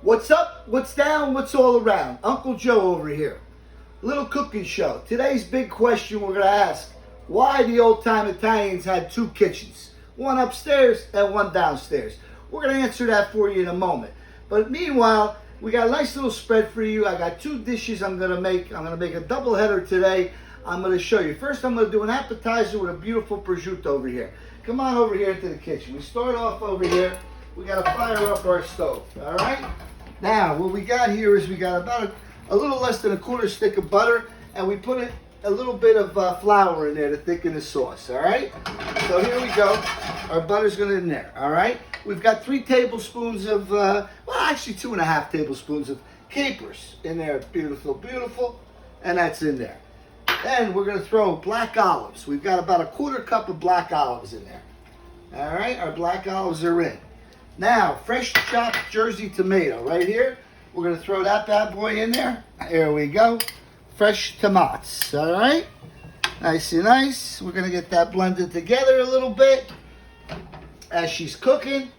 What's up? What's down? What's all around? Uncle Joe over here. Little cooking show. Today's big question we're going to ask. Why the old-time Italians had two kitchens. One upstairs and one downstairs. We're going to answer that for you in a moment. But meanwhile, we got a nice little spread for you. I got two dishes I'm going to make. I'm going to make a double header today. I'm going to show you. First, I'm going to do an appetizer with a beautiful prosciutto over here. Come on over here into the kitchen. We start off over here. We got to fire up our stove. All right? Now, what we got here is we got about a little less than a quarter stick of butter, and we put a little bit of flour in there to thicken the sauce, all right? So here we go. Our butter's going in there, all right? We've got 3 tablespoons of, well, actually 2.5 tablespoons of capers in there. Beautiful, beautiful. And that's in there. Then we're going to throw black olives. We've got about a quarter cup of black olives in there. All right, our black olives are in. Now, fresh chopped Jersey tomato right here. We're going to throw that bad boy in there. There we go. Fresh tomatoes, all right? Nice and nice. We're going to get that blended together a little bit as she's cooking.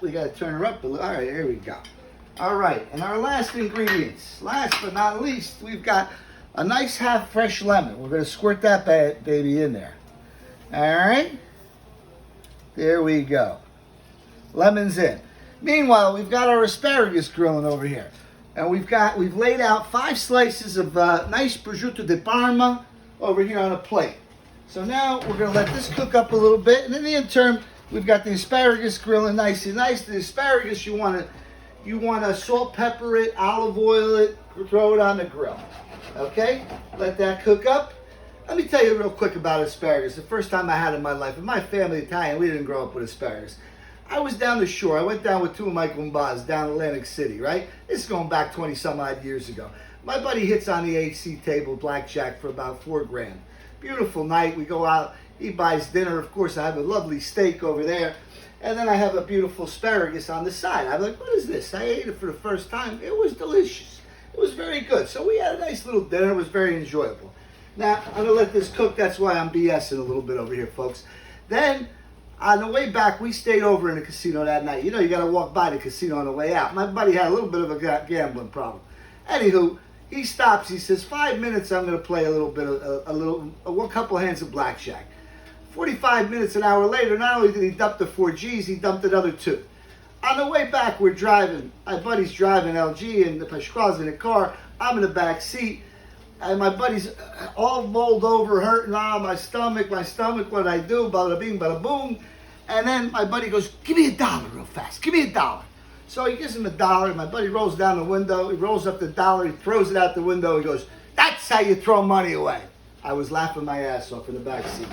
We got to turn her up a little. All right, here we go. All right, and our last ingredients, last but not least, we've got a nice half fresh lemon. We're going to squirt that bad baby in there. All right? There we go. Lemon's in. Meanwhile, we've got our asparagus grilling over here. And we've laid out 5 slices of nice prosciutto di Parma over here on a plate. So now we're going to let this cook up a little bit. And in the interim, we've got the asparagus grilling nice and nice. The asparagus, you want to salt, pepper it, olive oil it, throw it on the grill. Okay? Let that cook up. Let me tell you real quick about asparagus. The first time I had it in my life. In my family, Italian, we didn't grow up with asparagus. I was down the shore. I went down with 2 of my kumbas down Atlantic City, right? This is going back 20-some odd years ago. My buddy hits on the AC table blackjack for about $4 grand. Beautiful night. We go out. He buys dinner. Of course, I have a lovely steak over there. And then I have a beautiful asparagus on the side. I'm like, what is this? I ate it for the first time. It was delicious. It was very good. So we had a nice little dinner. It was very enjoyable. Now, I'm going to let this cook. That's why I'm BSing a little bit over here, folks. Then, on the way back, we stayed over in the casino that night. You know, you got to walk by the casino on the way out. My buddy had a little bit of a gambling problem. Anywho, he stops. He says, 5 minutes, I'm going to play a little bit of, one couple hands of blackjack. 45 minutes, an hour later, not only did he dump the 4 Gs, he dumped another 2. On the way back, we're driving. My buddy's driving LG, and the Pasquale's in the car. I'm in the back seat. And my buddy's all rolled over, hurting, my stomach, what did I do? Bada bing, bada boom. And then my buddy goes, give me $1 real fast. Give me $1. So he gives him $1. My buddy rolls down the window. He rolls up the $1. He throws it out the window. He goes, that's how you throw money away. I was laughing my ass off in the back seat.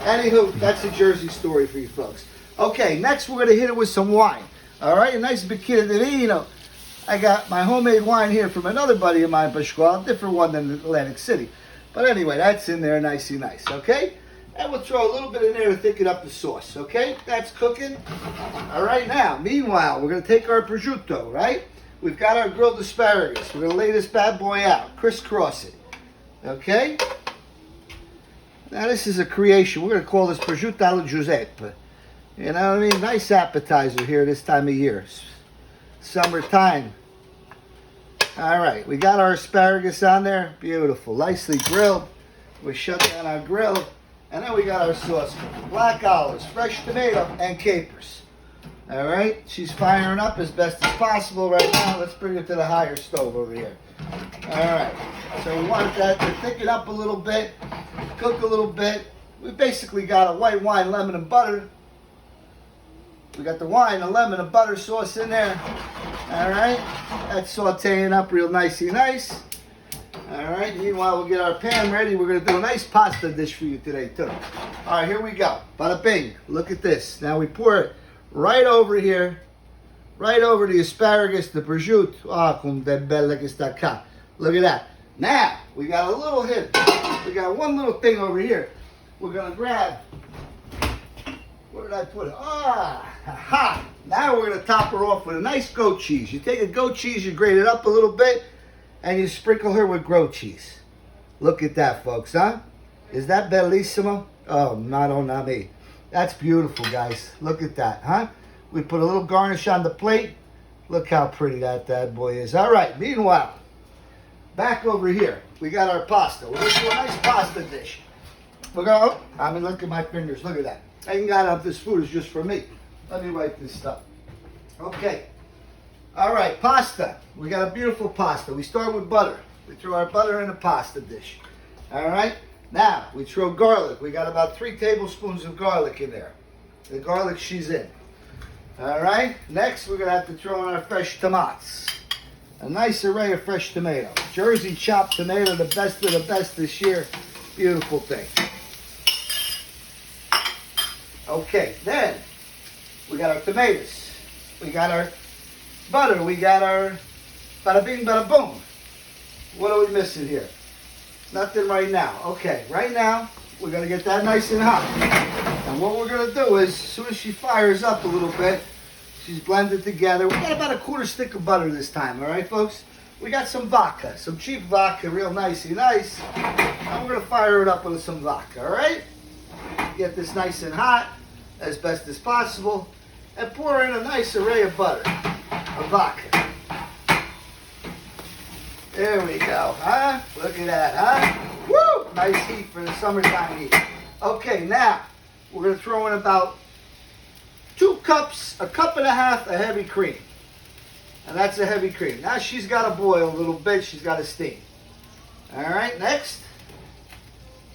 Anywho, that's a Jersey story for you folks. Okay, next we're going to hit it with some wine. All right, a nice bicchiere di vino. I got my homemade wine here from another buddy of mine, Pasquale, different one than Atlantic City. But anyway, that's in there nicey nice, okay? And we'll throw a little bit in there to thicken up the sauce, okay? That's cooking. All right, now, meanwhile, we're going to take our prosciutto, right? We've got our grilled asparagus. We're going to lay this bad boy out, crisscross it, okay? Now, this is a creation. We're going to call this prosciutto alla Giuseppe. You know what I mean? Nice appetizer here this time of year. Summertime. All right, we got our asparagus on there. Beautiful, nicely grilled. We shut down our grill. And then we got our sauce. Black olives, fresh tomato, and capers. All right, she's firing up as best as possible right now. Let's bring it to the higher stove over here. All right, so we want that to thicken up a little bit, cook a little bit. We basically got a white wine, lemon, and butter. We got the wine, the lemon, and butter sauce in there. All right, that's sauteing up real nicey nice. All right, meanwhile, we'll get our pan ready. We're going to do a nice pasta dish for you today, too. All right, here we go. Bada bing. Look at this. Now we pour it right over here, right over the asparagus, the prosciutto. Ah, come de bella che sta qua. Look at that. Now, we got a little hit. We got one little thing over here. We're going to grab. Where did I put it? Ha! Now we're going to top her off with a nice goat cheese. You take a goat cheese, you grate it up a little bit, and you sprinkle her with goat cheese. Look at that, folks, huh? Is that bellissimo? Oh, Madonna me. That's beautiful, guys. Look at that, huh? We put a little garnish on the plate. Look how pretty that bad boy is. All right, meanwhile, back over here, we got our pasta. We're going to do a nice pasta dish. We're going to, look at my fingers. Look at that. Thank God this food is just for me. Let me wipe this stuff. Okay. All right, pasta. We got a beautiful pasta. We start with butter. We throw our butter in a pasta dish. All right. Now, we throw garlic. We got about 3 tablespoons of garlic in there. The garlic she's in. All right. Next, we're going to have to throw in our fresh tomatoes. A nice array of fresh tomatoes. Jersey chopped tomato, the best of the best this year. Beautiful thing. Okay, then we got our tomatoes. We got our butter. We got our bada bing, bada boom. What are we missing here? Nothing right now. Okay, right now, we're going to get that nice and hot. And what we're going to do is, as soon as she fires up a little bit, she's blended together. We got about a 1/4 stick of butter this time, all right, folks? We got some vodka, some cheap vodka, real nicey nice. And we're going to fire it up with some vodka, all right? Get this nice and hot as best as possible. And pour in a nice array of butter, of vodka. There we go, huh? Look at that, huh? Woo! Nice heat for the summertime heat. Okay, now we're going to throw in about 2 cups, a cup and a half of heavy cream. And that's a heavy cream. Now she's got to boil a little bit. She's got to steam. All right, next,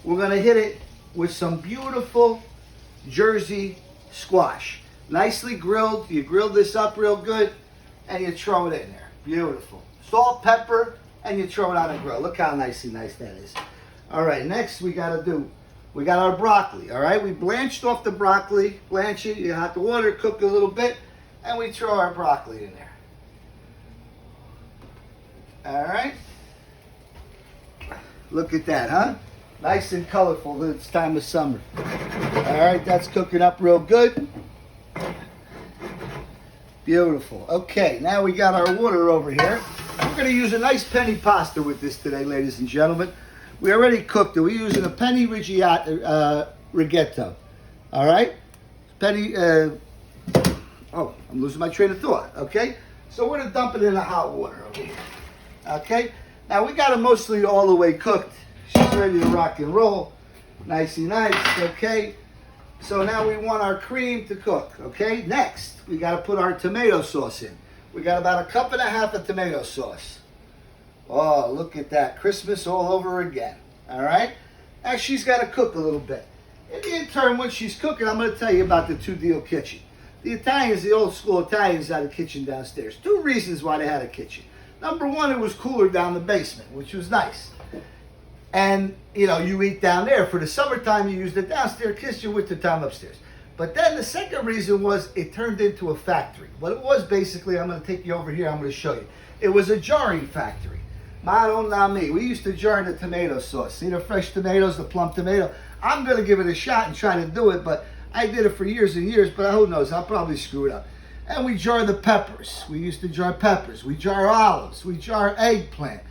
we're going to hit it with some beautiful Jersey squash. Nicely grilled. You grill this up real good, and you throw it in there. Beautiful. Salt, pepper, and you throw it on the grill. Look how nicey nice that is. All right, next we got our broccoli, all right? We blanched off the broccoli. Blanch it, you have to water, cook a little bit, and we throw our broccoli in there. All right? Look at that, huh? Nice and colorful this time of summer. All right, that's cooking up real good. Beautiful. Okay, now we got our water over here. We're going to use a nice penny pasta with this today, ladies and gentlemen. We already cooked it. We're using a penny righetto. All right? Penny, I'm losing my train of thought, okay? So we're going to dump it in the hot water over here. Okay? Now we got it mostly all the way cooked. She's ready to rock and roll. Nicey nice, okay? So now we want our cream to cook, okay? Next, we got to put our tomato sauce in. We got about a cup and a half of tomato sauce. Oh, look at that. Christmas all over again. All right? Now she's got to cook a little bit. In the interim, when she's cooking, I'm going to tell you about the 2-deal kitchen. The Italians, the old school Italians, had a kitchen downstairs. 2 reasons why they had a kitchen. Number 1, it was cooler down the basement, which was nice. And, you eat down there. For the summertime, you use the downstairs kitchen, wintertime upstairs. But then the second reason was it turned into a factory. What it was basically, I'm going to take you over here, I'm going to show you. It was a jarring factory. Madonna me. We used to jar the tomato sauce. See the fresh tomatoes, the plum tomato? I'm going to give it a shot and try to do it, but I did it for years and years, but who knows, I'll probably screw it up. And we jar the peppers. We used to jar peppers. We jar olives. We jar eggplant.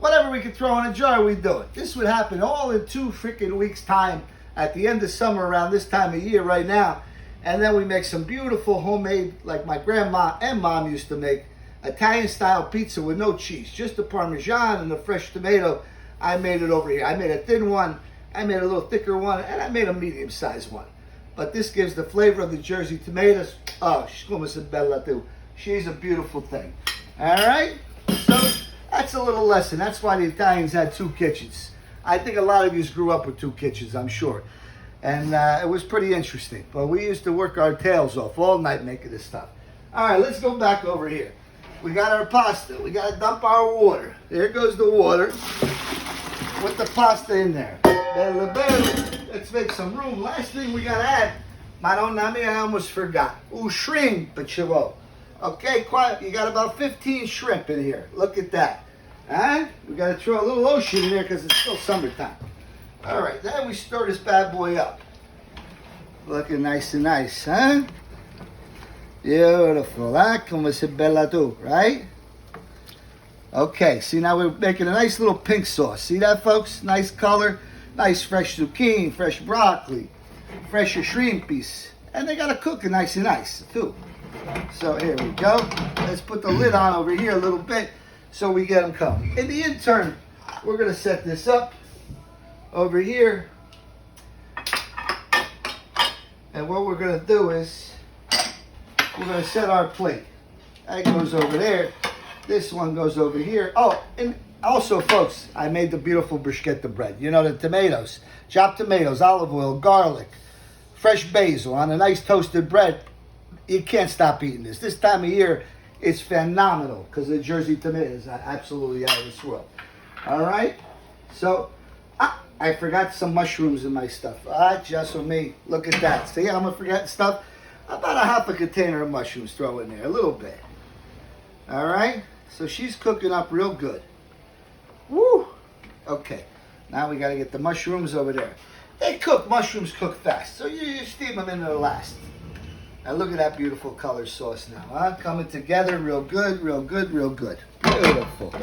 Whatever we could throw in a jar, we do it. This would happen all in 2 freaking weeks' time at the end of summer around this time of year right now. And then we make some beautiful homemade, like my grandma and mom used to make, Italian-style pizza with no cheese. Just the Parmesan and the fresh tomato. I made it over here. I made a thin one. I made a little thicker one. And I made a medium-sized one. But this gives the flavor of the Jersey tomatoes. Oh, she's como se bella too. She's a beautiful thing. All right? So that's a little lesson. That's why the Italians had 2 kitchens. I think a lot of you grew up with 2 kitchens, I'm sure. And it was pretty interesting. But we used to work our tails off all night making this stuff. All right, let's go back over here. We got our pasta. We got to dump our water. There goes the water. Put the pasta in there. Bella, bella. Let's make some room. Last thing we got to add, Madonna mia, I almost forgot. Ooh, shrimp, chavo. Okay, quiet. You got about 15 shrimp in here. Look at that. Huh? We got to throw a little ocean in there because it's still summertime. All right, then we stir this bad boy up. Looking nice and nice, huh? Beautiful, huh? Como se bella tu, right? Okay, see now we're making a nice little pink sauce. See that, folks? Nice color, nice fresh zucchini, fresh broccoli, fresh shrimpies. And they got to cook it nice and nice, too. So here we go. Let's put the lid on over here a little bit so we get them coming. In the intern, we're going to set this up over here. And what we're going to do is we're going to set our plate. That goes over there. This one goes over here. Oh, and also, folks, I made the beautiful bruschetta bread. You know, the tomatoes, chopped tomatoes, olive oil, garlic, fresh basil on a nice toasted bread. You can't stop eating this. This time of year, it's phenomenal because the Jersey tomatoes are absolutely out of this world. All right? So, I forgot some mushrooms in my stuff. Just for me. Look at that. See how I'm forgetting stuff? About a half a container of mushrooms throw in there. A little bit. All right? So she's cooking up real good. Woo! Okay. Now we got to get the mushrooms over there. Mushrooms cook fast. So you steam them into the last. Now look at that beautiful color sauce now, huh? Coming together real good, real good, real good. Beautiful.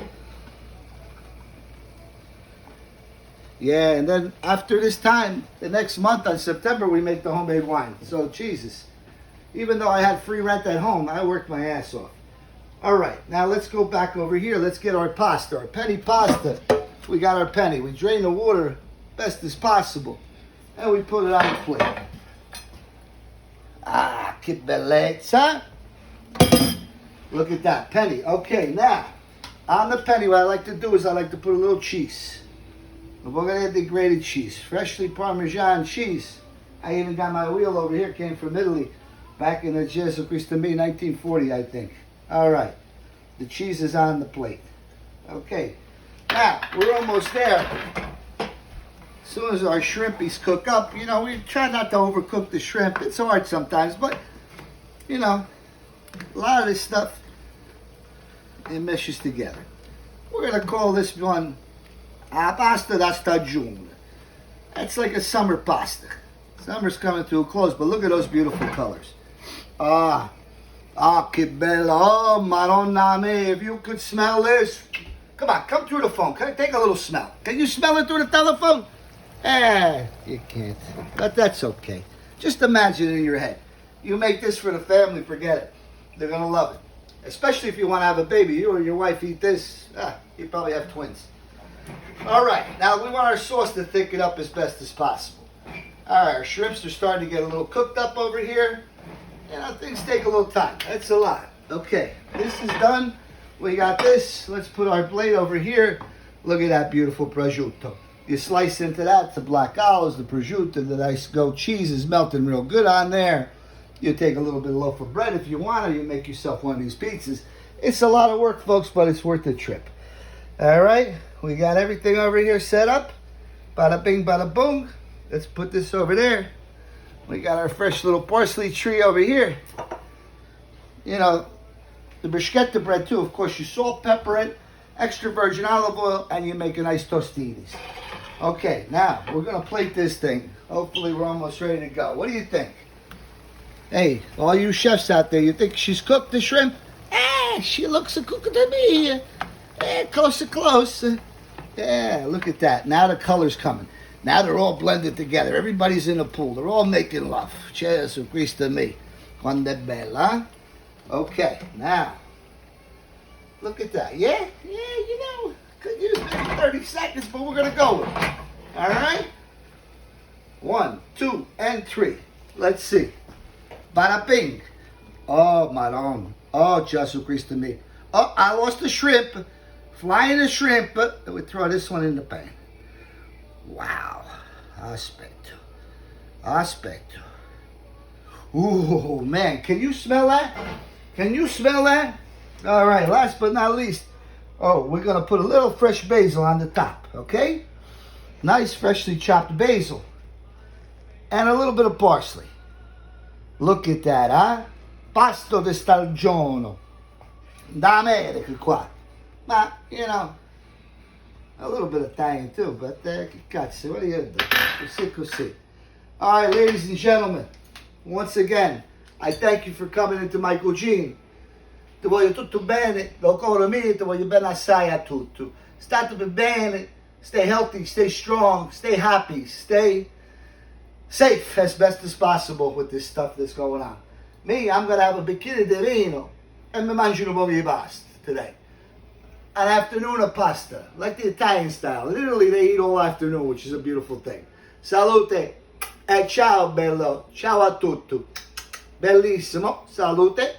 Yeah, and then after this time, the next month on September, we make the homemade wine. So, Jesus. Even though I had free rent at home, I worked my ass off. All right, now let's go back over here. Let's get our pasta, our penny pasta. We got our penny. We drain the water best as possible. And we put it on the plate. Ah, che bellezza. Look at that, penny. Okay, now, on the penny, what I like to do is I like to put a little cheese. We're going to add the grated cheese. Freshly Parmesan cheese. I even got my wheel over here. Came from Italy. Back in the Gesù Cristo me, 1940, I think. All right. The cheese is on the plate. Okay. Now, we're almost there. As soon as our shrimpies cook up, you know, we try not to overcook the shrimp. It's hard sometimes, but, you know, a lot of this stuff, it meshes together. We're going to call this one pasta da stagione. That's like a summer pasta. Summer's coming to a close, but look at those beautiful colors. Che bello. Oh, Madonna me. If you could smell this. Come on, come through the phone. Take a little smell. Can you smell it through the telephone? You can't. But that's okay. Just imagine it in your head. You make this for the family, forget it. They're going to love it. Especially if you want to have a baby. You and your wife eat this, you probably have twins. All right, now we want our sauce to thicken up as best as possible. All right, our shrimps are starting to get a little cooked up over here. You know, things take a little time. That's a lot. Okay, this is done. We got this. Let's put our plate over here. Look at that beautiful prosciutto. You slice into that, the black olives, the prosciutto, the nice goat cheese is melting real good on there. You take a little bit of loaf of bread if you want, or you make yourself one of these pizzas. It's a lot of work, folks, but it's worth the trip. All right, we got everything over here set up. Bada bing, bada boom. Let's put this over there. We got our fresh little parsley tree over here. You know, the bruschetta bread too. Of course, you salt, pepper it, extra virgin olive oil, and you make a nice tostinis. Okay, now we're going to plate this thing. Hopefully, we're almost ready to go. What do you think? Hey, all you chefs out there, you think she's cooked the shrimp? She looks a cook to me. Close. Yeah, look at that. Now the color's coming. Now they're all blended together. Everybody's in the pool. They're all making love. Gesù Cristo me. Quando è bella. Okay, now. Look at that. Yeah, you know, could use maybe 30 seconds, but we're going to go with it. All right? 1, 2, and 3. Let's see. Bada bing. Oh, Madonna. Oh, Gesù Cristo me. Oh, I lost the shrimp. Flying the shrimp. We throw this one in the pan. Wow. Aspetto. Ooh, man. Can you smell that? All right. Last but not least. Oh, we're going to put a little fresh basil on the top. Okay? Nice freshly chopped basil. And a little bit of parsley. Look at that, huh? Pasto di stagione. Da America qua. Ma, you know, a little bit of Italian too, but cazzo, what do you do? Così. All right, ladies and gentlemen, once again, I thank you for coming into my cucina. Ti voglio tutto bene, lo coro mio, ti voglio bene assai a tutto. State bene, stay healthy, stay strong, stay happy, stay safe as best as possible with this stuff that's going on. Me, I'm going to have a bicchiere di vino and mi mangio un po' di pasta today. An afternoon of pasta, like the Italian style. In Italy, they eat all afternoon, which is a beautiful thing. Salute e ciao bello. Ciao a tutti. Bellissimo. Salute.